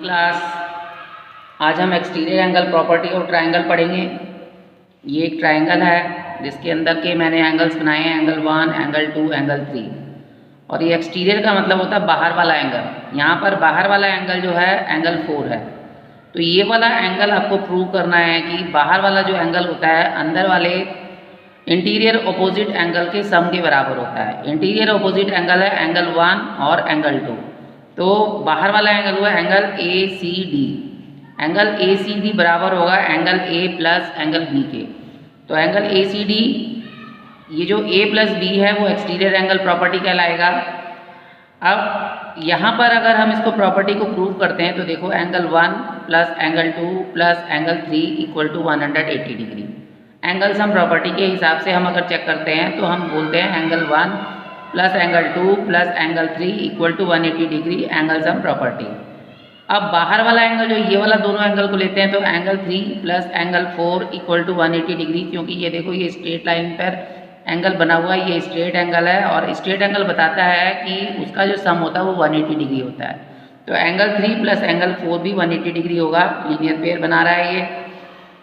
Class. आज हम exterior angle property और ट्रायंगल पढ़ेंगे। ये एक ट्रायंगल है जिसके अंदर के मैंने एंगल्स बनाए हैं, एंगल 1, एंगल 2, एंगल 3। और ये एक्सटीरियर का मतलब होता है बाहर वाला एंगल। यहाँ पर बाहर वाला एंगल जो है एंगल 4 है। तो ये वाला एंगल आपको प्रूव करना है कि बाहर वाला जो एंगल होता है अंदर वाले इंटीरियर अपोजिट एंगल के सम के बराबर होता है। इंटीरियर अपोजिट एंगल है एंगल 1 और एंगल 2। तो बाहर वाला एंगल हुआ angle A C D. Angle A C D बराबर होगा angle A plus angle B के। तो एंगल ए सी डी, ये जो ए प्लस बी है वो एक्सटीरियर एंगल प्रॉपर्टी कहलाएगा। अब यहाँ पर अगर हम इसको प्रॉपर्टी को प्रूव करते हैं तो देखो angle 1 plus angle 2 plus angle 3 equal to 180 degree. Angle sum property के हिसाब से हम अगर चेक करते हैं तो हम बोलते हैं angle 1 plus angle 2 plus angle 3 equal to 180 degree angle sum property. अब बाहर वाला एंगल जो ये वाला दोनों एंगल को लेते हैं तो angle 3 plus angle 4 equal to 180 degree, क्योंकि ये देखो ये स्ट्रेट लाइन पर एंगल बना हुआ है, ये स्ट्रेट एंगल है और स्ट्रेट एंगल बताता है कि उसका जो सम होता है वो 180 डिग्री होता है। तो एंगल 3 प्लस एंगल 4 भी 180 डिग्री होगा। लीनियर पेयर बना रहा है ये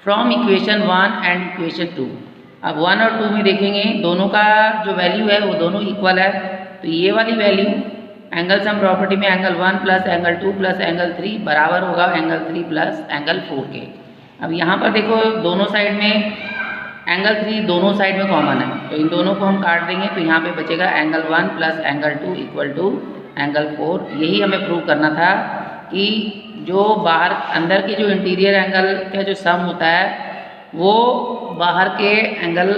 फ्रॉम इक्वेशन 1 एंड इक्वेशन 2। अब 1 और 2 में देखेंगे दोनों का जो वैल्यू है वो दोनों इक्वल है। तो ये वाली वैल्यू एंगल सम प्रॉपर्टी में angle 1 plus angle 2 plus angle 3 बराबर होगा एंगल 3 प्लस एंगल 4 के। अब यहाँ पर देखो दोनों साइड में एंगल 3 दोनों साइड में कॉमन है, तो इन दोनों को हम काट देंगे तो यहाँ पे बचेगा angle 1 plus angle 2 equal to angle 4। यही हमें प्रूव करना था कि जो बाहर अंदर के जो इंटीरियर एंगल का जो सम होता है वो बाहर के एंगल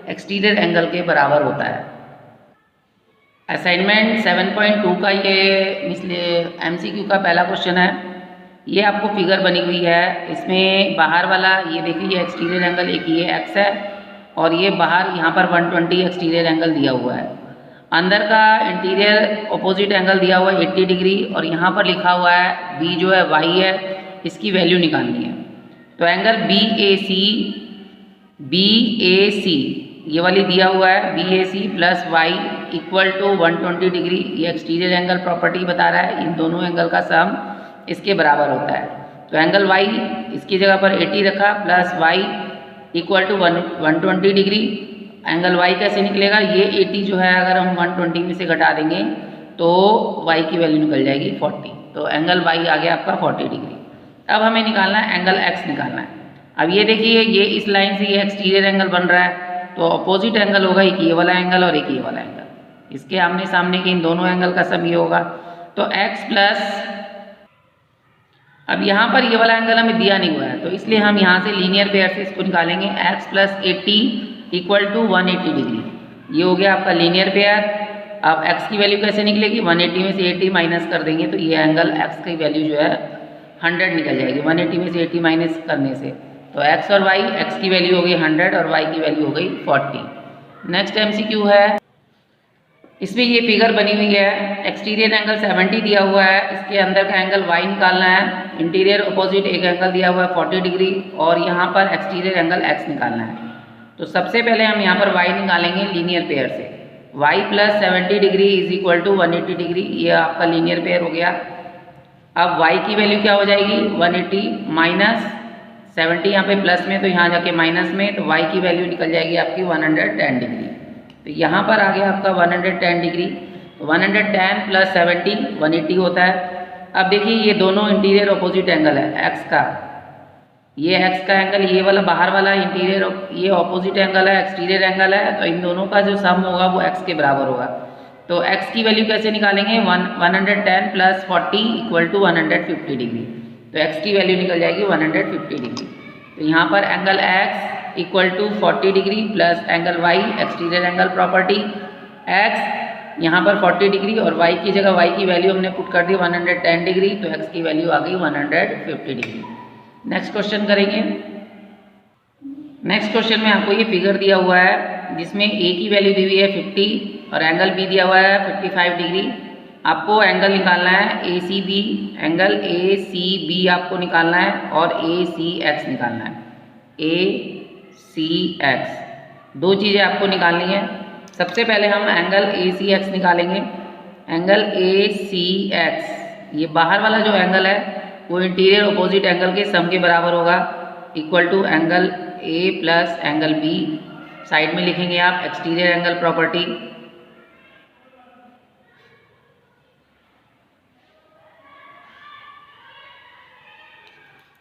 एक्सटीरियर एंगल के बराबर होता है। असाइनमेंट 7.2 का ये MCQ का पहला क्वेश्चन है। ये आपको फिगर बनी हुई है, इसमें बाहर वाला ये देखिए ये एक्सटीरियर एंगल एक ये x है और ये बाहर यहाँ पर 120 एक्सटीरियर एंगल दिया हुआ है। अंदर का इंटीरियर अपोजिट एंगल दिया हुआ है 80 डिग्री और यहाँ पर लिखा हुआ है b जो है y है, इसकी वैल्यू निकालनी है। तो एंगल BAC ये वाली दिया हुआ है BAC plus y equal to 120 degree. ये एक्सटीरियर एंगल प्रॉपर्टी बता रहा है, इन दोनों एंगल का सम इसके बराबर होता है। तो एंगल y इसकी जगह पर 80 रखा plus y equal to 120 degree. Angle y कैसे निकलेगा, ये 80 जो है अगर हम 120 में से घटा देंगे तो y की वैल्यू निकल जाएगी 40। तो एंगल y आ गया आपका 40 डिग्री। अब हमें निकालना है एंगल x निकालना है। अब ये देखिए ये इस लाइन से ये एक्सटीरियर एंगल बन रहा है, तो अपोजिट एंगल होगा एक ये वाला एंगल और एक ये वाला एंगल। इसके आमने सामने के इन दोनों एंगल का सम ये होगा। तो x प्लस, अब यहाँ पर ये वाला एंगल हमें दिया नहीं हुआ है तो इसलिए हम यहाँ से लीनियर पेयर से इसको निकालेंगे। x plus 80 equal to 180 degree. ये हो गया आपका लीनियर पेयर। अब x की वैल्यू कैसे निकलेगी, 180 में से 80 माइनस कर देंगे तो ये एंगल x की वैल्यू जो है 100 निकल जाएगी 180 में से 80 माइनस करने से। तो x और y, x की वैल्यू हो गई 100 और y की वैल्यू हो गई 40। नेक्स्ट MCQ है, इसमें ये फिगर बनी हुई है। एक्सटीरियर एंगल 70 दिया हुआ है, इसके अंदर का एंगल y निकालना है। इंटीरियर अपोजिट एक एंगल दिया हुआ है 40 डिग्री और यहाँ पर एक्सटीरियर एंगल x निकालना है। तो सबसे पहले हम यहाँ पर y निकालेंगे लीनियर पेयर से। y plus 70 degree is equal to 180 degree, ये आपका लीनियर पेयर हो गया। अब y की वैल्यू क्या हो जाएगी 180 माइनस 70, यहाँ पे प्लस में तो यहाँ जाके माइनस में, तो y की वैल्यू निकल जाएगी आपकी 110 डिग्री। तो यहाँ पर आ गया आपका 110 डिग्री। 110 प्लस 70 180 होता है। अब देखिए ये दोनों इंटीरियर अपोजिट एंगल है x का, ये x का एंगल, ये वाला बाहर वाला इंटीरियर, ये अपोजिट एंगल है एक्सटीरियर एंगल है। तो इन दोनों का जो सम होगा वो x के बराबर होगा। तो x की वैल्यू कैसे निकालेंगे, 110 प्लस 40 इक्वल टू 150 डिग्री। तो x की वैल्यू निकल जाएगी 150 डिग्री। तो यहाँ पर angle x equal to 40 degree plus angle y exterior angle property x यहाँ पर 40 डिग्री और y की जगह y की वैल्यू हमने पुट कर दी 110 डिग्री, तो x की वैल्यू आ गई 150 डिग्री। नेक्स्ट क्वेश्चन करेंगे। नेक्स्ट क्वेश्चन में आपको ये फिगर दिया हुआ है जिसमें a की वैल्यू दी हुई है 50 और एंगल b दिया हुआ है 55 डिग्री। आपको एंगल निकालना है ACB, एंगल ACB आपको निकालना है और ACX निकालना है। ACX दो चीज़ें आपको निकालनी है। सबसे पहले हम एंगल ACX निकालेंगे। एंगल ACX ये बाहर वाला जो एंगल है वो इंटीरियर अपोजिट एंगल के सम के बराबर होगा, equal to angle A plus angle B. Side में लिखेंगे आप एक्सटीरियर एंगल प्रॉपर्टी।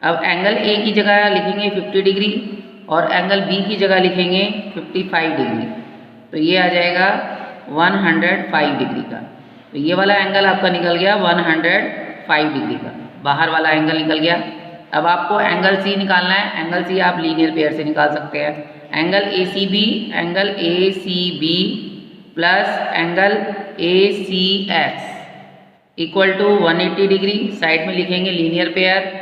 अब एंगल ए की जगह लिखेंगे 50 डिग्री और एंगल बी की जगह लिखेंगे 55 डिग्री, तो ये आ जाएगा 105 डिग्री का। तो ये वाला एंगल आपका निकल गया 105 डिग्री का, बाहर वाला एंगल निकल गया। अब आपको एंगल सी निकालना है। एंगल सी आप लीनियर पेयर से निकाल सकते हैं। Angle A C B plus angle A C X equal to 180 degree. Side में लिखेंगे लीनियर पेयर।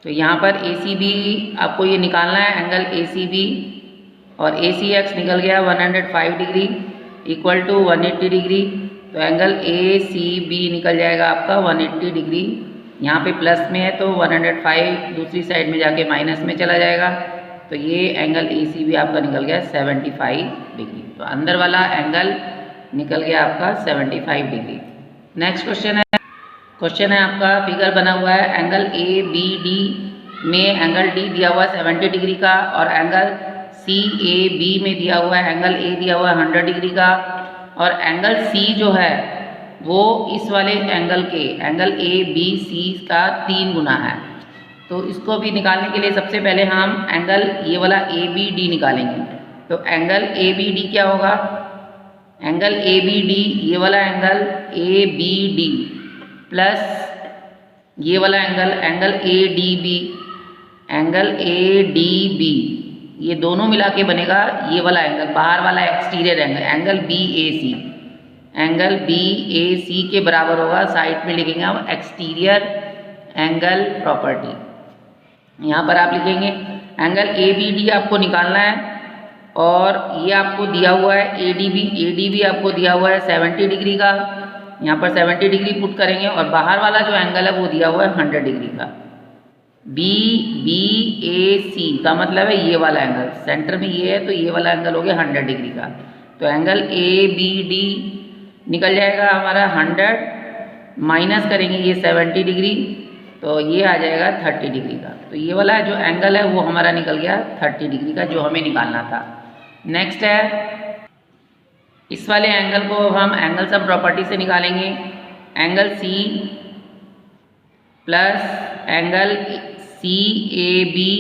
तो यहाँ पर ए सी बी आपको ये निकालना है, एंगल ए सी बी, और ए सी एक्स निकल गया 105 डिग्री इक्वल टू 180 डिग्री। तो एंगल ए सी बी निकल जाएगा आपका 180 डिग्री। यहाँ पे प्लस में है तो 105 दूसरी साइड में जाके माइनस में चला जाएगा। तो ये एंगल ए सी बी आपका निकल गया 75 डिग्री। तो अंदर वाला एंगल निकल गया आपका 75 डिग्री। नेक्स्ट क्वेश्चन है आपका, फिगर बना हुआ है एंगल ए बी डी में एंगल डी दिया हुआ है 70 डिग्री का, और एंगल सी ए बी में दिया हुआ है एंगल ए दिया हुआ है 100 डिग्री का, और एंगल सी जो है वो इस वाले एंगल के एंगल ए बी सी का 3 गुना है। तो इसको भी निकालने के लिए सबसे पहले हम एंगल ये वाला ए बी डी निकालेंगे। तो एंगल ए बी डी क्या होगा, एंगल ए बी डी ये वाला angle A B D plus ये वाला angle A D B, angle A D B, ये दोनों मिला के बनेगा ये वाला एंगल, बाहर वाला एक्सटीरियर एंगल बी ए सी। एंगल बी ए सी के बराबर होगा, साइड में लिखेंगे हम एक्सटीरियर एंगल प्रॉपर्टी। यहाँ पर आप लिखेंगे एंगल ए बी डी आपको निकालना है, और ये आपको दिया हुआ है ए डी बी आपको दिया हुआ है 70 डिग्री का। यहाँ पर 70 डिग्री पुट करेंगे, और बाहर वाला जो एंगल है वो दिया हुआ है 100 डिग्री का। बी बी ए सी का मतलब है ये वाला एंगल, सेंटर में ये है तो ये वाला एंगल हो गया 100 डिग्री का। तो एंगल ए बी डी निकल जाएगा हमारा 100, माइनस करेंगे ये 70 डिग्री, तो ये आ जाएगा 30 डिग्री का। तो ये वाला जो एंगल है वो हमारा निकल गया 30 डिग्री का, जो हमें निकालना था। नेक्स्ट है, इस वाले एंगल को हम एंगल सम प्रॉपर्टी से निकालेंगे। Angle C plus angle C A B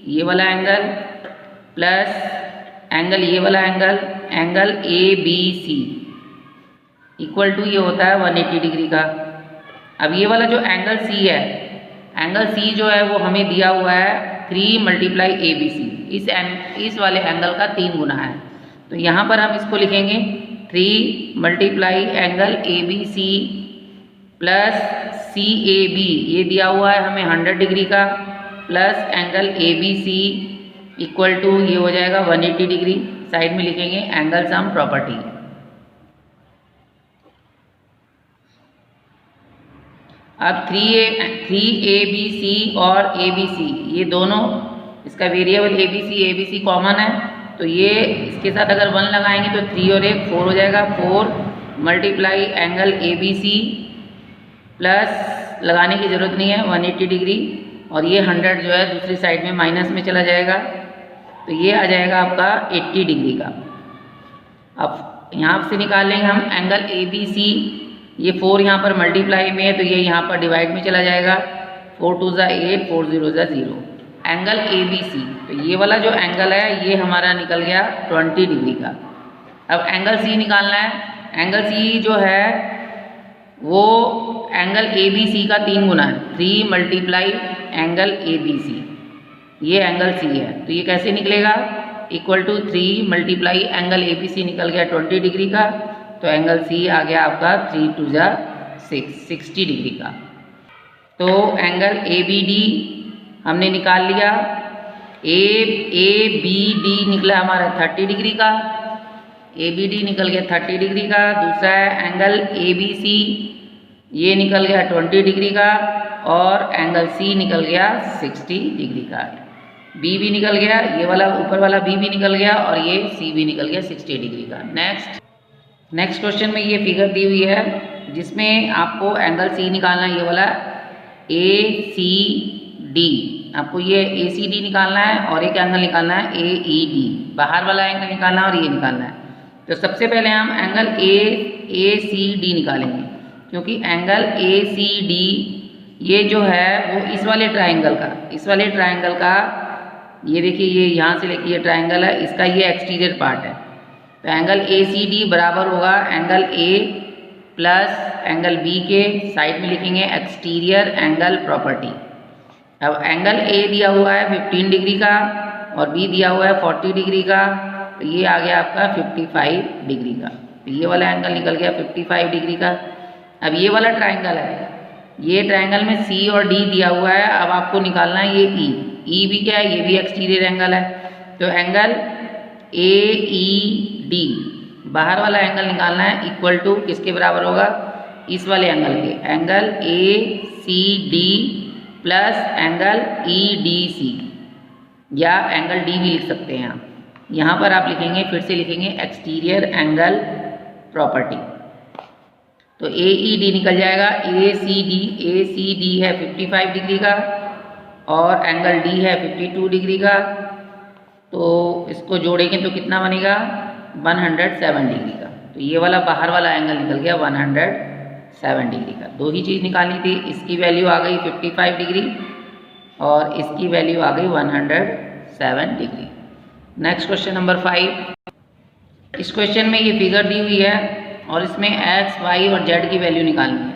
ये वाला एंगल प्लस एंगल ये वाला angle A B C equal to ये होता है 180 डिग्री का। अब ये वाला जो एंगल सी है, एंगल सी जो है वो हमें दिया हुआ है 3 मल्टीप्लाई ए बी सी। इस वाले एंगल का 3 गुना है। तो यहाँ पर हम इसको लिखेंगे 3 multiply angle A B C plus C A B, ये दिया हुआ है हमें 100 डिग्री का, plus angle A B C equal to ये हो जाएगा 180 डिग्री। साइड में लिखेंगे एंगल सम प्रॉपर्टी। अब 3 ए बी सी और ए बी सी ये दोनों, इसका variable A B C common है, तो ये इसके साथ अगर 1 लगाएंगे तो 3 और 1 4 हो जाएगा। 4 multiply angle A B C plus लगाने की ज़रूरत नहीं है 180 डिग्री, और ये 100 जो है दूसरी साइड में माइनस में चला जाएगा, तो ये आ जाएगा आपका 80 डिग्री का। अब यहाँ से निकाल लेंगे हम एंगल ए बी सी। ये 4 यहाँ पर मल्टीप्लाई में है तो ये यहाँ पर डिवाइड में चला जाएगा। 4 2 ज़ा 8, 4 0 ज़ा 0। एंगल ए बी सी, तो ये वाला जो एंगल है ये हमारा निकल गया 20 डिग्री का। अब एंगल सी निकालना है। एंगल सी जो है वो एंगल ए बी सी का 3 गुना है, 3 multiply angle A B C, ये एंगल सी है। तो ये कैसे निकलेगा, equal to 3 multiply angle A B C निकल गया 20 डिग्री का, तो एंगल सी आ गया आपका 3 2 ज़ा 6, 60 डिग्री का। तो एंगल ए बी डी हमने निकाल लिया। ए बी डी निकला हमारा 30 डिग्री का, ए बी डी निकल गया 30 डिग्री का। दूसरा है एंगल ए बी सी, ये निकल गया 20 डिग्री का, और एंगल सी निकल गया 60 डिग्री का। बी भी निकल गया, ये वाला ऊपर वाला बी भी निकल गया, और ये सी भी निकल गया 60 डिग्री का। नेक्स्ट क्वेश्चन में ये फिगर दी हुई है जिसमें आपको एंगल सी निकालना है, ये वाला ACD, आपको ये ACD निकालना है और एक एंगल निकालना है AED, बाहर वाला एंगल निकालना है और ये निकालना है। तो सबसे पहले हम एंगल ACD निकालेंगे, क्योंकि एंगल ACD ये जो है वो इस वाले ट्राइंगल का ये देखिए, ये यहाँ से लेके ये ट्राइंगल है, इसका ये एक्सटीरियर पार्ट है। तो एंगल ACD बराबर होगा angle A plus angle B के साइड में लिखेंगे एक्सटीरियर एंगल प्रॉपर्टी। अब एंगल A दिया हुआ है 15 डिग्री का और B दिया हुआ है 40 डिग्री का, तो ये आ गया आपका 55 डिग्री का। तो ये वाला एंगल निकल गया 55 डिग्री का। अब ये वाला ट्राइंगल है, ये ट्राइंगल में C और D दिया हुआ है। अब आपको निकालना है ये E भी क्या है, ये भी एक्सटीरियर एंगल है। तो एंगल AED बाहर वाला एंगल निकालना है, इक्वल टू किसके बराबर होगा, इस वाले एंगल के, angle ACD plus angle EDC, या एंगल D भी लिख सकते हैं आप। यहाँ पर आप लिखेंगे, फिर से लिखेंगे एक्सटीरियर एंगल प्रॉपर्टी। तो AED निकल जाएगा ACD है 55 डिग्री का और एंगल D है 52 डिग्री का। तो इसको जोड़ेंगे तो कितना बनेगा, 107 डिग्री का। तो ये वाला बाहर वाला एंगल निकल गया 107 डिग्री का। दो ही चीज़ निकालनी थी, इसकी वैल्यू आ गई 55 डिग्री और इसकी वैल्यू आ गई 107 डिग्री। Next question number 5। इस क्वेश्चन में ये फिगर दी हुई है और इसमें x, y और z की वैल्यू निकालनी है।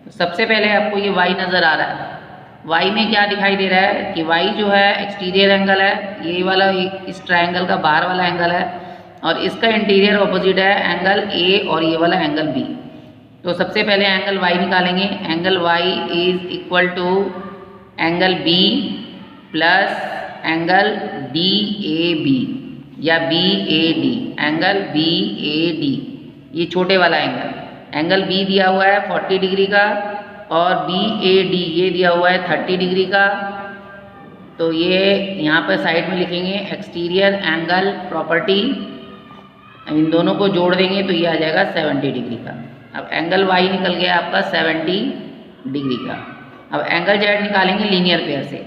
तो सबसे पहले आपको ये y नज़र आ रहा है। y में क्या दिखाई दे रहा है कि y जो है एक्सटीरियर एंगल है, ये वाला इस ट्रायंगल का बाहर वाला एंगल है और इसका इंटीरियर ऑपोजिट है एंगल A और ये वाला एंगल B। तो सबसे पहले एंगल y निकालेंगे। Angle y is equal to angle B plus angle DAB या BAD, एंगल BAD, ये छोटे वाला एंगल। एंगल B दिया हुआ है 40 डिग्री का और BAD ये दिया हुआ है 30 डिग्री का। तो ये यहाँ पर साइड में लिखेंगे एक्सटीरियर एंगल प्रॉपर्टी। इन दोनों को जोड़ देंगे तो ये आ जाएगा 70 डिग्री का। अब एंगल Y निकल गया आपका 70 डिग्री का। अब एंगल Z निकालेंगे लीनियर पेयर से।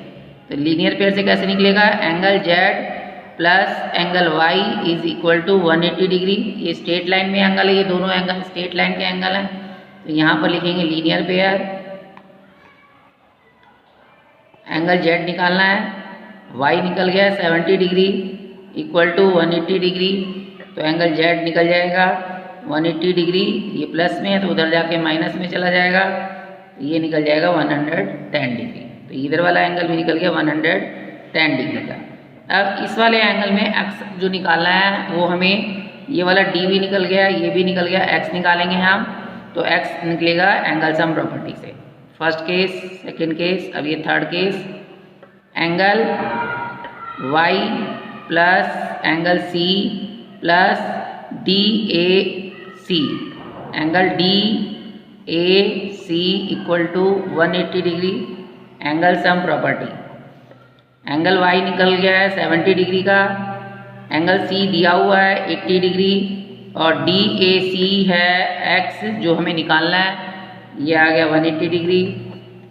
तो लीनियर पेयर से कैसे निकलेगा, angle Z plus angle Y is equal to 180 degree. ये स्ट्रेट लाइन में एंगल है, ये दोनों एंगल स्ट्रेट लाइन के एंगल हैं। तो यहाँ पर लिखेंगे लीनियर पेयर। एंगल Z निकालना है, Y निकल गया 70 डिग्री इक्वल टू 180 डिग्री। तो एंगल Z निकल जाएगा 180 डिग्री, ये प्लस में है तो उधर जाके माइनस में चला जाएगा, ये निकल जाएगा 110 डिग्री। तो इधर वाला एंगल भी निकल गया 110 डिग्री का। अब इस वाले एंगल में x जो निकालना है वो हमें, ये वाला D भी निकल गया, ये भी निकल गया, x निकालेंगे हम। तो x निकलेगा एंगल सम प्रॉपर्टी से। फर्स्ट केस, सेकंड केस, अब ये third case. Angle y plus angle C plus DAC, angle DAC equal to 180 degree, angle sum property. Angle y निकल गया है 70 डिग्री का, एंगल C दिया हुआ है 80 डिग्री और DAC है x जो हमें निकालना है, ये आ गया 180 डिग्री।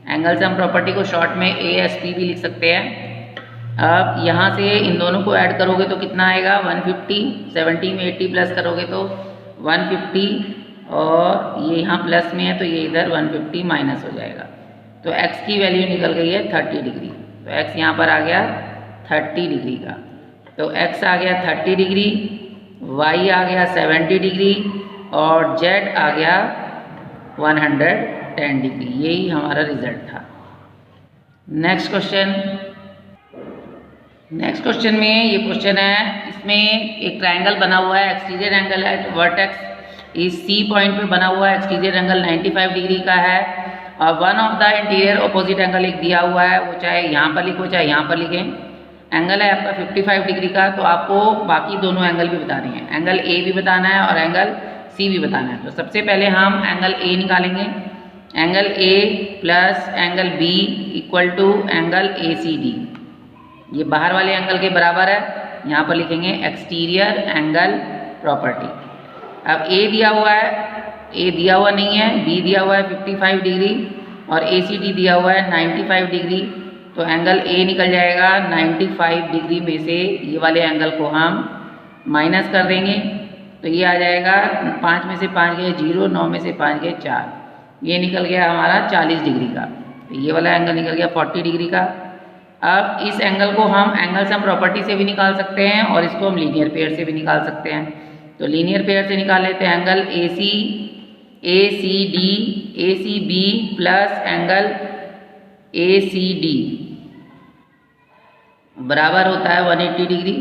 एंगल सम प्रॉपर्टी को शॉर्ट में ASP भी लिख सकते हैं। अब यहाँ से इन दोनों को ऐड करोगे तो कितना आएगा 150, 70 में 80 प्लस करोगे तो 150 और ये यहाँ प्लस में है तो ये इधर 150 माइनस हो जाएगा। तो x की वैल्यू निकल गई है 30 डिग्री। तो x यहाँ पर आ गया 30 डिग्री का। तो x आ गया 30 डिग्री, y आ गया 70 डिग्री और z आ गया 110 डिग्री। यही हमारा रिजल्ट था। नेक्स्ट क्वेश्चन में ये क्वेश्चन है, इसमें एक ट्रायंगल बना हुआ है, एक्सटीरियर एंगल है, वर्टेक्स इस C पॉइंट पे बना हुआ है, एक्सटीरियर एंगल 95 डिग्री का है और one of the interior opposite angle एक दिया हुआ है, वो चाहे यहाँ पर लिखो चाहे यहाँ पर लिखें। एंगल है आपका 55 डिग्री का। तो आपको बाकी दोनों एंगल भी बताने हैं, एंगल A भी बताना है और एंगल C भी बताना है। तो सबसे पहले हम एंगल A निकालेंगे। Angle A plus angle B equal to angle ACD, ये बाहर वाले एंगल के बराबर है। यहाँ पर लिखेंगे एक्सटीरियर एंगल प्रॉपर्टी। अब A दिया हुआ है ए दिया हुआ नहीं है, बी दिया हुआ है 55 डिग्री और ए सी डी दिया हुआ है 95 डिग्री। तो एंगल ए निकल जाएगा 95 डिग्री में से ये वाले एंगल को हम माइनस कर देंगे। तो ये आ जाएगा 5 में से 5 गए 0, 9 में से 5 गए 4, ये निकल गया हमारा 40 डिग्री का। तो ये वाला एंगल निकल गया 40 डिग्री का। अब इस एंगल को हम एंगल सम प्रॉपर्टी से भी निकाल सकते हैं और इसको हम लीनियर पेयर से भी निकाल सकते हैं। तो लीनियर पेयर से निकाल लेते हैं angle A C D A C B plus angle A C D बराबर होता है 180 डिग्री।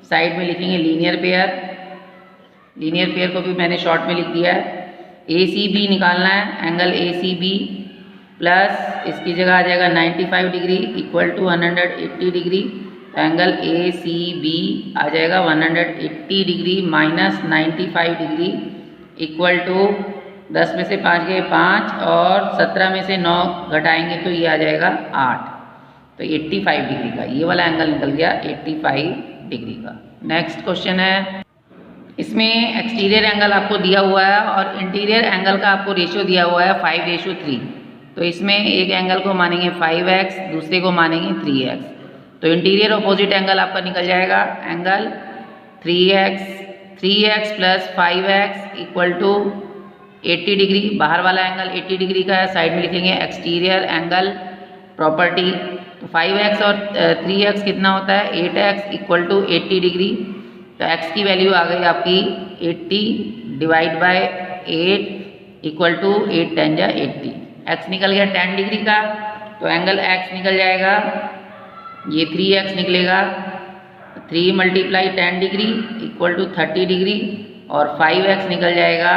साइड में लिखेंगे लीनियर पेयर, लीनियर पेयर को भी मैंने शॉर्ट में लिख दिया है। ए सी बी निकालना है, angle A C B plus इसकी जगह आ जाएगा 95 डिग्री इक्वल टू 180 डिग्री। तो एंगल ए सी बी आ जाएगा 180 degree minus 95 degree equal to 10 में से 5 गए 5 और 17 में से 9 घटाएंगे तो ये आ जाएगा 8। तो 85 डिग्री का ये वाला एंगल निकल गया 85 डिग्री का। नेक्स्ट क्वेश्चन है, इसमें एक्सटीरियर एंगल आपको दिया हुआ है और इंटीरियर एंगल का आपको रेशियो दिया हुआ है 5:3। तो इसमें एक एंगल को मानेंगे 5x, दूसरे को मानेंगे 3x। तो इंटीरियर अपोजिट एंगल आपका निकल जाएगा angle 3x plus 5x equal to 80 degree. बाहर वाला एंगल 80 डिग्री का है, साइड में लिखेंगे एक्सटीरियर एंगल प्रॉपर्टी। तो 5x और 3x कितना होता है 8x इक्वल टू 80 डिग्री। तो x की वैल्यू आ गई आपकी 80 डिवाइड बाय 8 इक्वल टू 8 10 जा 80। x निकल गया 10 डिग्री का, तो एंगल x निकल जाएगा, ये 3x निकलेगा, 3 multiply 10 degree equal to 30 degree और 5x निकल जाएगा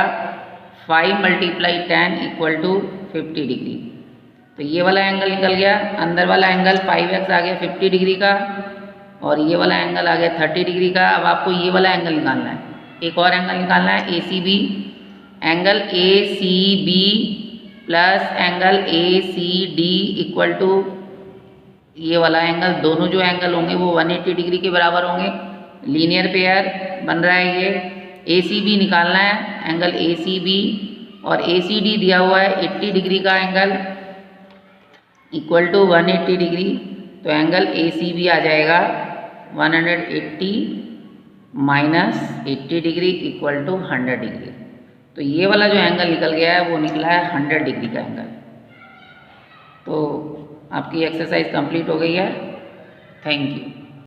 5 मल्टीप्लाई 10 इक्वल टू 50 डिग्री। तो ये वाला एंगल निकल गया, अंदर वाला एंगल 5x आ गया 50 डिग्री का और ये वाला एंगल आ गया 30 डिग्री का। अब आपको ये वाला एंगल निकालना है, एक और एंगल निकालना है A C B. Angle A C B plus angle A C D equal to ये वाला एंगल, दोनों जो एंगल होंगे वो 180 डिग्री के बराबर होंगे। लीनियर पेयर बन रहा है ये। ए सी बी निकालना है, एंगल ए सी बी और ए सी डी दिया हुआ है 80 डिग्री का एंगल इक्वल टू 180 डिग्री। तो एंगल ए सी बी आ जाएगा 180 minus 80 degree equal to 100 degree. तो ये वाला जो एंगल निकल गया है वो निकला है 100 डिग्री का एंगल। तो आपकी एक्सरसाइज कंप्लीट हो गई है। Thank you.